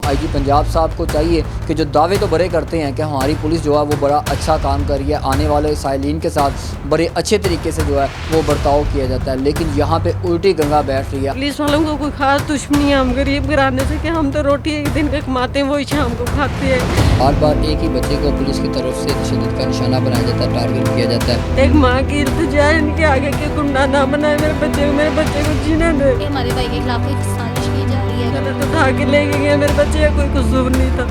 IG Punjab साहब को चाहिए कि जो दावे तो बड़े करते हैं कि हमारी पुलिस जो है वो बड़ा अच्छा काम कर रही है, आने वाले साइलिन के साथ बड़े अच्छे तरीके से जो है वो बर्ताव किया जाता है, लेकिन यहाँ पे उल्टी गंगा बैठ रही है। पुलिस वालों को कोई खास दुश्मनी है हम गरीब घराने से कि हम तो रोटी एक दिन का कमाते हैं वही शाम को खाते हैं। बार बार एक ही बच्चे को पुलिस की तरफ से तशद्दुद का निशाना बनाया जाता है, टारगेट किया जाता है। एक माँ की इल्तिजा है इनके आगे के गुंडा ना बनाए मेरे बच्चे को जीने दे। हमारे भाई के खिलाफ कोई साजिश की जा रही है। गलत उठा के लेके गए मेरे बच्चे का कोई कसूर नहीं था,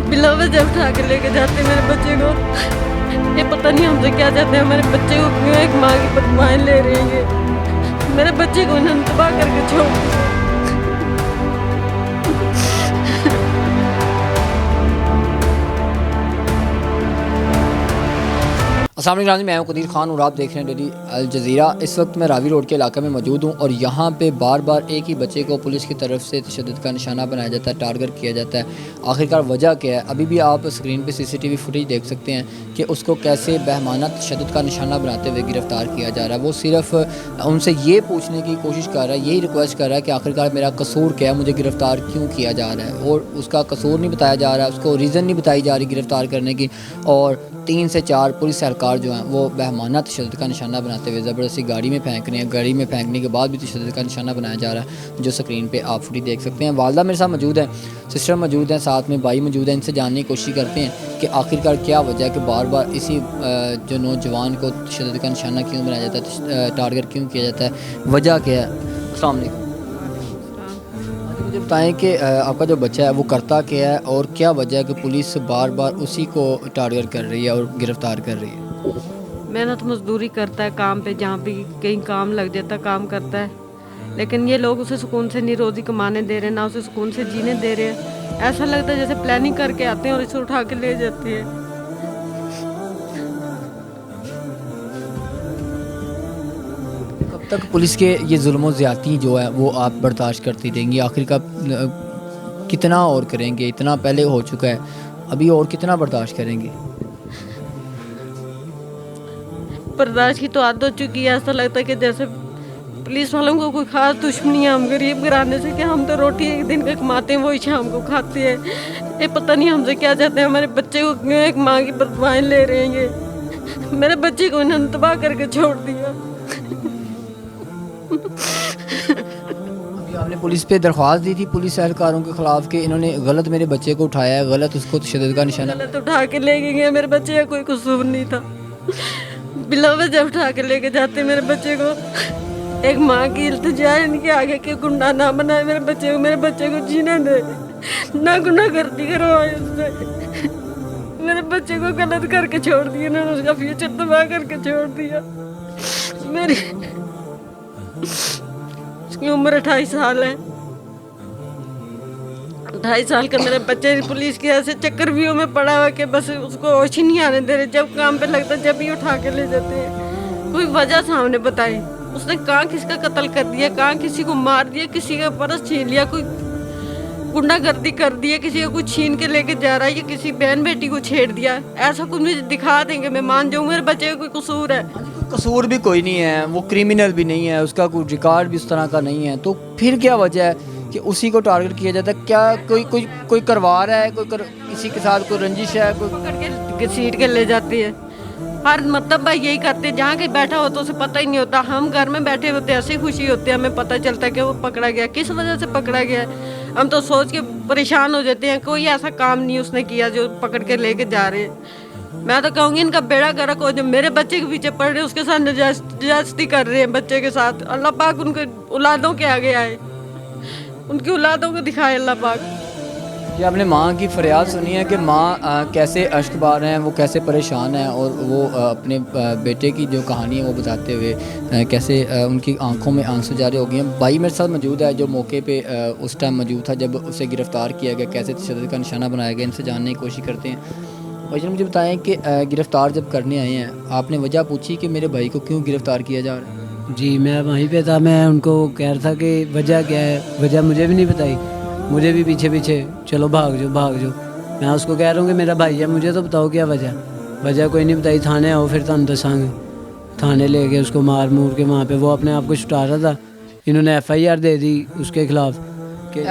बिला वजह उठा के लेके जाते मेरे बच्चे को। ये पता नहीं हमसे क्या चाहते हैं, हमारे बच्चे को क्यों एक माँ की बदमाएं ले रहे हैं। मेरे बच्चे को इन्होंने तबाह करके छोड़ दिया। अस्सलाम वालेकुम, मैं हूं कदीर खान और आप देख रहे हैं डेली अल जज़ीरा। इस वक्त मैं रावी रोड के इलाके में मौजूद हूं और यहाँ पे बार बार एक ही बच्चे को पुलिस की तरफ से तशद्दुद का निशाना बनाया जाता है, टारगेट किया जाता है। आखिरकार वजह क्या है? अभी भी आप स्क्रीन पे CCTV फुटेज देख सकते हैं कि उसको कैसे बहमाना तशद्दुद का निशाना बनाते हुए गिरफ़्तार किया जा रहा है। वो सिर्फ उनसे ये पूछने की कोशिश कर रहा है, यही रिक्वेस्ट कर रहा है कि आखिरकार मेरा कसूर क्या है, मुझे गिरफ़्तार क्यों किया जा रहा है। और उसका कसूर नहीं बताया जा रहा है, उसको रीज़न नहीं बताई जा रही गिरफ़्तार करने की। और 3 से 4 पुलिस एहलकार जो हैं वो बहमाना तशद्दुद का निशाना बनाते हुए ज़बरदस्ती गाड़ी में फेंक रहे हैं। गाड़ी में फेंकने के बाद भी तशद्दुद का निशाना बनाया जा रहा है, जो स्क्रीन पे आप फुटेज देख सकते हैं। वालदा मेरे साथ मौजूद है, सिस्टर मौजूद हैं, साथ में भाई मौजूद हैं। इनसे जानने की कोशिश करते हैं कि आखिरकार क्या वजह है कि बार बार इसी जो नौजवान को तशद्दुद का निशाना क्यों बनाया जाता है, टारगेट क्यों किया जाता है, वजह क्या है। अस्सलाम वालेकुम, मुझे बताएं कि आपका जो बच्चा है वो करता क्या है और क्या वजह है कि पुलिस बार बार उसी को टारगेट कर रही है और गिरफ़्तार कर रही है। मेहनत मजदूरी करता है काम पे, जहाँ पे कहीं काम लग जाता है काम करता है, लेकिन ये लोग उसे सुकून से नहीं रोज़ी कमाने दे रहे, ना उसे सुकून से जीने दे रहे हैं। ऐसा लगता है जैसे प्लानिंग करके आते हैं और इसे उठा के ले जाते हैं। कब तक पुलिस के ये जुल्म और ज़्यादती जो है वो आप बर्दाश्त करती रहेंगी? आखिरकार कितना और करेंगे? इतना पहले हो चुका है, अभी और कितना बर्दाश्त करेंगे? बर्दाश्त की तो आदत हो चुकी है। ऐसा लगता है कि जैसे पुलिस वालों को कोई खास दुश्मनी है हम गरीब घराने से कि हम तो रोटी एक दिन का कमाते हैं वही शाम को खाते हैं। ये पता नहीं हमसे क्या चाहते हैं, हमारे बच्चे को क्यों एक माँ की बदमाएं ले रहे हैं। ये मेरे बच्चे को इन्होंने तबाह करके छोड़ दिया। अभी आपने पुलिस पे दरख्वास्त दी थी पुलिस एहलकारों के ख़िलाफ़ कि इन्होंने गलत मेरे बच्चे को उठाया है, गलत उसको तशद्दुद का निशाना। गलत उठा के ले गए, मेरे बच्चे का कोई कसूर नहीं था, बिला वजह उठा के लेके जाते मेरे बच्चे को। एक माँ की इल्तिजा है इनके आगे के गुंडा ना बनाए मेरे बच्चे को जीने दे। ना गुनाह करती करवाए उससे, मेरे बच्चे को गलत करके छोड़ दिया, इन्होंने उसका फ्यूचर तबाह करके छोड़ दिया। मेरी उसकी उम्र 28 साल है। 28 साल का मेरे बच्चे पुलिस के ऐसे चक्रव्यूह में पड़ा हुआ कि बस उसको होश ही नहीं आने दे रहे। जब काम पे लगता जब ही उठा के ले जाते हैं। कोई वजह सामने बताए, उसने कहाँ किसका कत्ल कर दिया, कहाँ किसी को मार दिया, किसी का पर्स छीन लिया, कोई गुंडागर्दी कर दी है, किसी का कुछ छीन के लेके जा रहा है, या किसी बहन बेटी को छेड़ दिया। ऐसा कुछ मुझे दिखा देंगे मैं मान जाऊँ मेरे बच्चे का कोई कसूर है। कसूर भी कोई नहीं है, वो क्रिमिनल भी नहीं है, उसका कोई रिकॉर्ड भी उस तरह का नहीं है, तो फिर क्या वजह है कि उसी को टारगेट किया जाता है? क्या कोई करवा रहा है, किसी के साथ कोई रंजिश है? कोई पकड़ के सीट के ले जाती है। हर मतलब भाई यही करते हैं, जहाँ कहीं बैठा हो तो उसे पता ही नहीं होता। हम घर में बैठे होते ऐसी खुशी होती है, हमें पता चलता है कि वो पकड़ा गया, किस वजह से पकड़ा गया। हम तो सोच के परेशान हो जाते हैं, कोई ऐसा काम नहीं उसने किया जो पकड़ के लेके जा रहे हैं। मैं तो कहूँगी इनका बेड़ा गर्क हो, जो मेरे बच्चे के पीछे पड़ रहे हैं उसके साथ नजायज़ती कर रहे हैं बच्चे के साथ। अल्लाह पाक उनके औलादों के आगे आए, उनकी औलादों को दिखाए अल्लाह पाक। ये आपने माँ की फरियाद सुनी है कि माँ कैसे अश्क बहा रहे हैं, वो कैसे परेशान हैं, और वो अपने बेटे की जो कहानी है वो बताते हुए कैसे उनकी आंखों में आंसू जारी हो गए हैं। भाई मेरे साथ मौजूद है जो मौके पे उस टाइम मौजूद था जब उसे गिरफ़्तार किया गया, कैसे तशद्दुद का निशाना बनाया गया। इनसे जानने की कोशिश करते हैं। भाई मुझे बताएं कि गिरफ़्तार जब करने आए हैं आपने वजह पूछी कि मेरे भाई को क्यों गिरफ़्तार किया जा रहा है? जी मैं वहीं पे था, मैं उनको कह रहा था कि वजह क्या है। वजह मुझे भी नहीं बताई, मुझे भी पीछे पीछे चलो भाग जाओ। मैं उसको कह रहा हूँ कि मेरा भाई है, मुझे तो बताओ क्या वजह कोई नहीं बताई। थाने आओ फिर तुम दसांगे। थाने ले गए उसको मार मूर के वहाँ पे, वो अपने आप को छुटा रहा था। इन्होंने FIR दे दी उसके खिलाफ।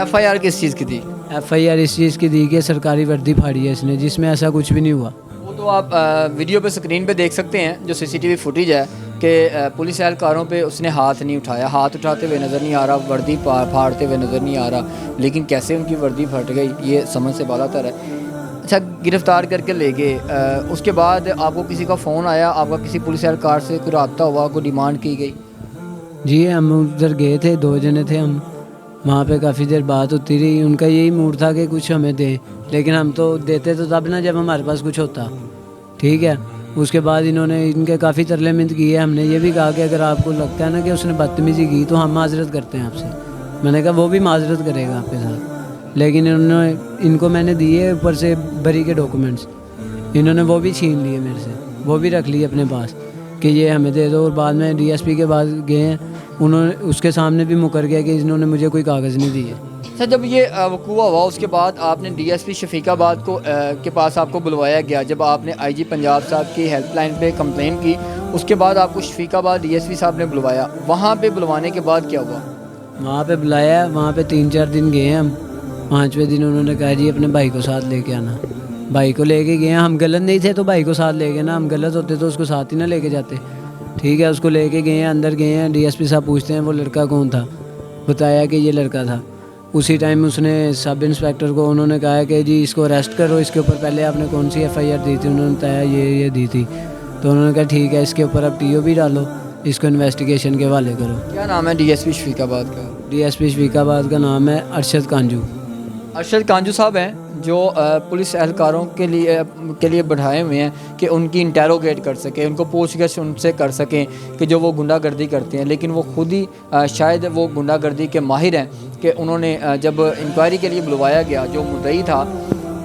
FIR किस चीज़ की थी? FIR इस चीज़ की दी कि सरकारी वर्दी फाड़ी है इसने, जिसमें ऐसा कुछ भी नहीं हुआ। वो तो आप वीडियो पे स्क्रीन पे देख सकते हैं जो CCTV फुटेज है कि पुलिस एहलकारों पे उसने हाथ नहीं उठाया, हाथ उठाते हुए नज़र नहीं आ रहा, वर्दी फाड़ते हुए नज़र नहीं आ रहा, लेकिन कैसे उनकी वर्दी फट गई ये समझ से बालातर है। अच्छा, गिरफ़्तार करके ले गए, उसके बाद आपको किसी का फ़ोन आया, आपका किसी पुलिस एहलकार से कोई रब्ता हुआ, कोई डिमांड की गई? जी हम उधर गए थे, 2 जने थे हम, वहाँ पे काफ़ी देर बात होती रही। उनका यही मूड था कि कुछ हमें दें, लेकिन हम तो देते तो तब ना जब हमारे पास कुछ होता, ठीक है। उसके बाद इन्होंने इनके काफ़ी तरले मिन्नत की है। हमने ये भी कहा कि अगर आपको लगता है ना कि उसने बदतमीज़ी की तो हम माजरत करते हैं आपसे। मैंने कहा वो भी माजरत करेगा आपके साथ, लेकिन इनको मैंने दिए ऊपर से बरी के डॉक्यूमेंट्स, इन्होंने वो भी छीन लिए मेरे से, वो भी रख लिए अपने पास कि ये हमें दे दो। और बाद में DSP के पास गए हैं, उन्होंने उसके सामने भी मुकर गया कि इन्होंने मुझे कोई कागज़ नहीं दिए। सर, जब ये वक़ूआ हुआ उसके बाद आपने DSP शफीकाबाद को के पास आपको बुलवाया गया, जब आपने IG पंजाब साहब की हेल्पलाइन पे कंप्लेन की, उसके बाद आपको शफीकाबाद DSP साहब ने बुलवाया, वहाँ पे बुलवाने के बाद क्या हुआ? वहाँ पे बुलाया, वहाँ पे 3-4 दिन गए हम। 5वें दिन उन्होंने कहा जी अपने भाई को साथ लेके आना। भाई को लेके गए, हम गलत नहीं थे तो भाई को साथ ले गए ना, हम गलत होते तो उसको साथ ही ना लेके जाते, ठीक है। उसको लेके गए हैं, अंदर गए हैं, DSP साहब पूछते हैं वो लड़का कौन था, बताया कि ये लड़का था। उसी टाइम उसने सब इंस्पेक्टर को उन्होंने कहा कि जी इसको अरेस्ट करो, इसके ऊपर पहले आपने कौन सी FIR दी थी, उन्होंने बताया ये दी थी। तो उन्होंने कहा ठीक है, इसके ऊपर अब TO भी डालो, इसको इन्वेस्टिगेशन के हवाले करो। क्या नाम है DSP शफीकाबाद का? DSP शफीकाबाद का नाम है अरशद कांजू। अरशद कांजू साहब हैं जो पुलिस एहलकारों के लिए बढ़ाए हुए हैं कि उनकी इंटेरोगेट कर सकें, उनको पूछगछ उनसे कर सकें कि जो वो गुंडागर्दी करते हैं, लेकिन वो खुद ही शायद वो गुंडागर्दी के माहिर हैं कि उन्होंने जब इंक्वायरी के लिए बुलवाया गया, जो मुद्दई था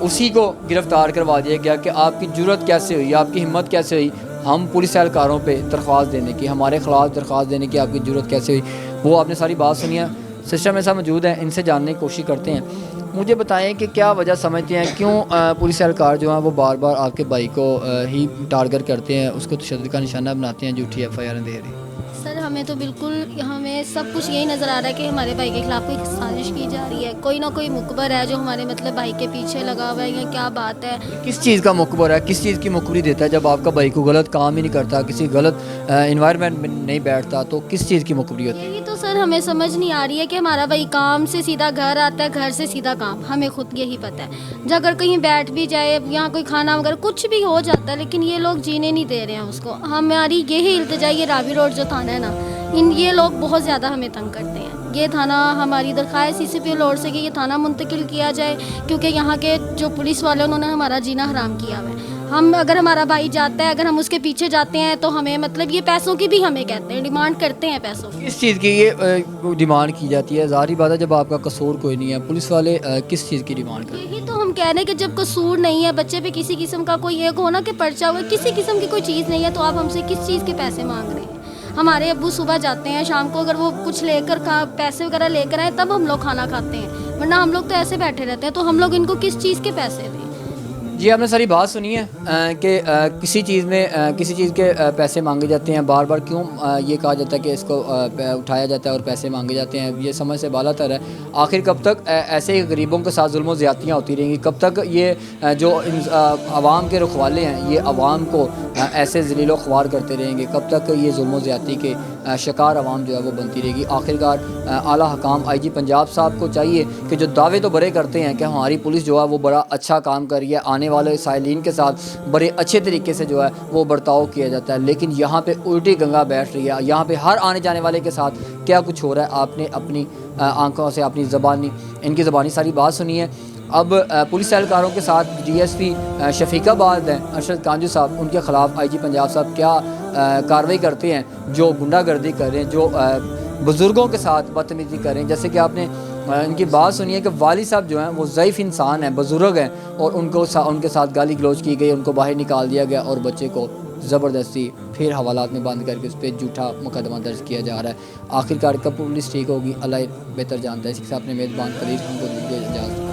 उसी को गिरफ़्तार करवा दिया गया कि आपकी जुर्रत कैसे हुई, आपकी हिम्मत कैसे हुई हम पुलिस एहलकारों पे दरख्वास्त देने की, हमारे ख़िलाफ़ दरख्वास्त देने की, आपकी जुर्रत कैसे हुई। वो आपने सारी बात सुनी है। सिस्टम में साथ मौजूद हैं, इनसे जानने की कोशिश करते हैं। मुझे बताएं कि क्या वजह समझते हैं क्यों पुलिस एहलकार जो हैं वो बार बार आपके भाई को ही टारगेट करते हैं, उसको तशद्दुद का निशाना बनाते हैं, झूठी FIR दे रही? सर हमें तो बिल्कुल, हमें सब कुछ यही नज़र आ रहा है कि हमारे भाई के खिलाफ कोई साजिश की जा रही है, कोई ना कोई मुखबर है जो हमारे मतलब भाई के पीछे लगा हुआ है, या क्या बात है। किस चीज़ का मुखबर है, किस चीज़ की मुखबरी देता है? जब आपका भाई को गलत काम ही नहीं करता, किसी गलत इन्वायरमेंट में नहीं बैठता, तो किस चीज़ की मुखबरी होती है? यही तो सर हमें समझ नहीं आ रही है कि हमारा भाई काम से सीधा घर आता है, घर से सीधा काम, हमें खुद यही पता है। जब अगर कहीं बैठ भी जाए, यहाँ कोई खाना वगैरह कुछ भी हो जाता है, लेकिन ये लोग जीने नहीं दे रहे हैं उसको। हमारी यही इल्तिजा, ये रावी रोड जो थाना है ना, ये लोग बहुत ज़्यादा हमें तंग करते हैं। ये थाना, हमारी दरख्वास्त CCP लोड से कि ये थाना मुंतकिल किया जाए, क्योंकि यहाँ के जो पुलिस वाले उन्होंने हमारा जीना हराम किया हुआ है। हम अगर हमारा भाई जाता है, अगर हम उसके पीछे जाते हैं तो हमें मतलब ये पैसों की भी हमें कहते हैं, डिमांड करते हैं पैसों की। किस चीज़ की ये डिमांड की जाती है? ज़ाहिर बात है जब आपका कसूर कोई नहीं है, पुलिस वाले किस चीज़ की डिमांड करते हैं? यही तो हम कह रहे हैं कि जब कसूर नहीं है, बच्चे पे किसी किस्म का कोई एक हो ना कि पर्चा हुआ, किसी किस्म की कोई चीज़ नहीं है, तो आप हमसे किस चीज़ के पैसे मांग रहे हैं? हमारे अब्बू सुबह जाते हैं, शाम को अगर वो कुछ लेकर पैसे वगैरह लेकर आए तब हम लोग खाना खाते हैं, वरना हम लोग तो ऐसे बैठे रहते हैं। तो हम लोग इनको किस चीज़ के पैसे दें? जी, आपने सारी बात सुनी है कि किसी चीज़ में किसी चीज़ के पैसे मांगे जाते हैं। बार बार क्यों ये कहा जाता है कि इसको उठाया जाता है और पैसे मांगे जाते हैं, ये समझ से बालातर है। आखिर कब तक ऐसे ही गरीबों के साथ जुल्म ज़्यादतियाँ होती रहेंगी? कब तक ये जो आवाम के रखवाले हैं ये आवाम को ऐसे ज़लील व ख्वार करते रहेंगे? कब तक ये जुल्म ज़्यादती के शिकार आवाम जो है वो बनती रहेगी? आखिरकार आला हकाम IG पंजाब साहब को चाहिए कि जो दावे तो बड़े करते हैं कि हमारी पुलिस जो है वो बड़ा अच्छा काम कर रही है, आने वाले साइलिन के साथ बड़े अच्छे तरीके से जो है वो बर्ताव किया जाता है, लेकिन यहाँ पे उल्टी गंगा बैठ रही है। यहाँ पे हर आने जाने वाले के साथ क्या कुछ हो रहा है आपने अपनी आंखों से, अपनी ज़बानी, इनकी ज़बानी सारी बात सुनी है। अब पुलिस एहलकारों के साथ DSP शफीकाबाद हैं अरशद कांजू साहब, उनके ख़िलाफ़ IG पंजाब साहब क्या कार्रवाई करते हैं जो गुंडागर्दी कर रहे हैं, जो बुज़ुर्गों के साथ बदतमीज़ी कर रहे हैं। जैसे कि आपने इनकी बात सुनी है कि वाली साहब जो हैं वो ज़ईफ़ इंसान हैं, बुज़ुर्ग हैं, और उनके साथ गाली गलौज की गई, उनको बाहर निकाल दिया गया और बच्चे को ज़बरदस्ती फिर हवालात में बंद करके उस पर झूठा मुकदमा दर्ज किया जा रहा है। आखिरकार कब पुलिस ठीक होगी अल्लाह बेहतर जानता है। इसी के साथ अपने मेज़बान कलील हमको इजाज़त।